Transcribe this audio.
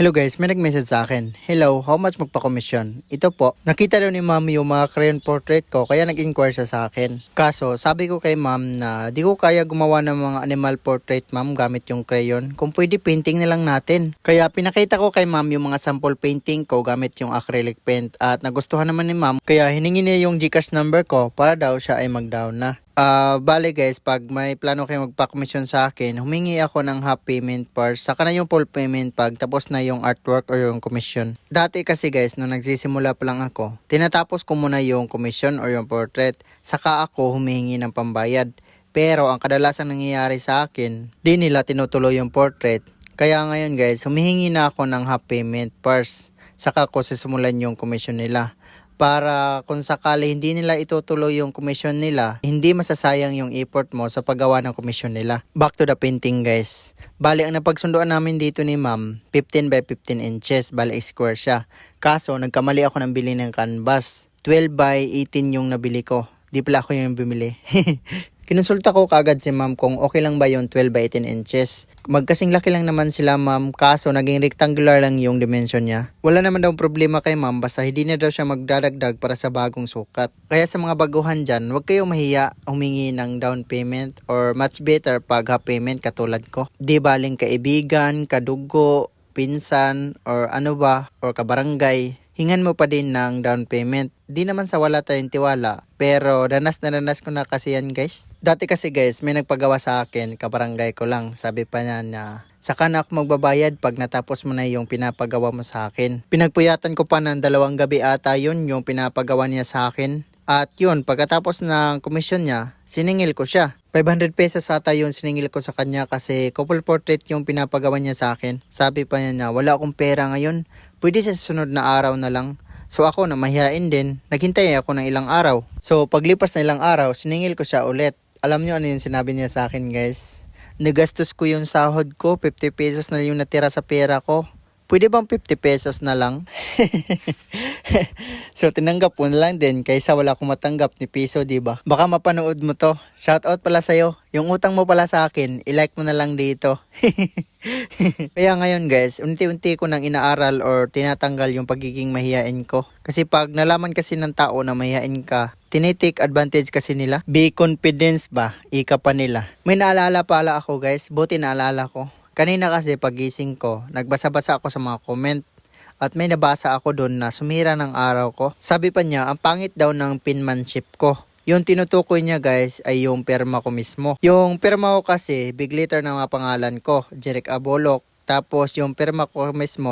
Hello guys, may nag-message sa akin. Hello, how much magpa-commission? Ito po, nakita daw ni ma'am yung mga crayon portrait ko kaya nag-inquire siya sa akin. Kaso, sabi ko kay ma'am na di ko kaya gumawa ng mga animal portrait ma'am gamit yung crayon. Kung pwede painting na lang natin. Kaya pinakita ko kay ma'am yung mga sample painting ko gamit yung acrylic paint at nagustuhan naman ni ma'am kaya hiningi niya yung GCash number ko para daw siya ay mag-down na. Bale guys, pag may plano kayo magpa-commission sa akin, humingi ako ng half payment first, saka na yung full payment pag tapos na yung artwork or yung commission. Dati kasi guys, nung nagsisimula pa lang ako, tinatapos ko muna yung commission or yung portrait, saka ako humingi ng pambayad. Pero ang kadalasang nangyayari sa akin, di nila tinutuloy yung portrait. Kaya ngayon guys, humihingi na ako ng half payment first, saka ko sisimulan yung commission nila. Para kung sakali hindi nila itutuloy yung commission nila, hindi masasayang yung effort mo sa paggawa ng commission nila. Back to the painting guys. Bali, ang napagsunduan namin dito ni ma'am, 15 by 15 inches, bali square siya. Kaso, nagkamali ako ng bili ng canvas. 12 by 18 yung nabili ko. Di pala ako yung bumili. Kinonsulta ko kagad si ma'am kung okay lang ba yung 12 by 18 inches. Magkasing laki lang naman sila ma'am, kaso naging rectangular lang yung dimension niya. Wala naman daw problema kay ma'am, basta hindi na daw siya magdadagdag para sa bagong sukat. Kaya sa mga baguhan dyan, huwag kayong mahiya humingi ng down payment or much better pag half payment katulad ko. Di baling kaibigan, kadugo, pinsan, or ano ba, or kabarangay. Hingan mo pa din ng down payment. Di naman sa wala tayong tiwala, pero danas na danas ko na kasi yan guys. Dati kasi guys, may nagpagawa sa akin, kabarangay ko lang. Sabi pa niya na, saka na ako magbabayad pag natapos mo na yung pinapagawa mo sa akin. Pinagpuyatan ko pa ng 2 gabi ata yun, yung pinapagawa niya sa akin. At yun, pagkatapos ng komisyon niya, siningil ko siya. 500 pesos ata yun siningil ko sa kanya kasi couple portrait yung pinapagawa niya sa akin. Sabi pa niya, wala akong pera ngayon. Pwede sa susunod na araw na lang. So ako na mahihain din, naghintay ako ng ilang araw. So paglipas na ilang araw, siningil ko siya ulit. Alam niyo ano yung sinabi niya sa akin guys? Nagastos ko yung sahod ko, 50 pesos na yung natira sa pera ko. Pwede bang 50 pesos na lang? So tinanggap ko na lang din kaysa wala akong matanggap ni piso, diba? Baka mapanood mo to. Shoutout pala sa'yo. Yung utang mo pala sa akin, ilike mo na lang dito. Kaya ngayon guys, unti-unti ko nang inaaral or tinatanggal yung pagiging mahihain ko. Kasi pag nalaman kasi ng tao na mahihain ka, tinitake advantage kasi nila. Be confidence ba? Ika pa nila. May naalala pala ako guys, buti naalala ko. Kanina kasi pagising ko, nagbasa-basa ako sa mga comment at may nabasa ako doon na sumira ng araw ko. Sabi pa niya, ang pangit daw ng penmanship ko. Yung tinutukoy niya guys ay yung perma ko mismo. Yung perma ko kasi, big letter ng mga pangalan ko, Jeric Abolok. Tapos yung perma ko mismo,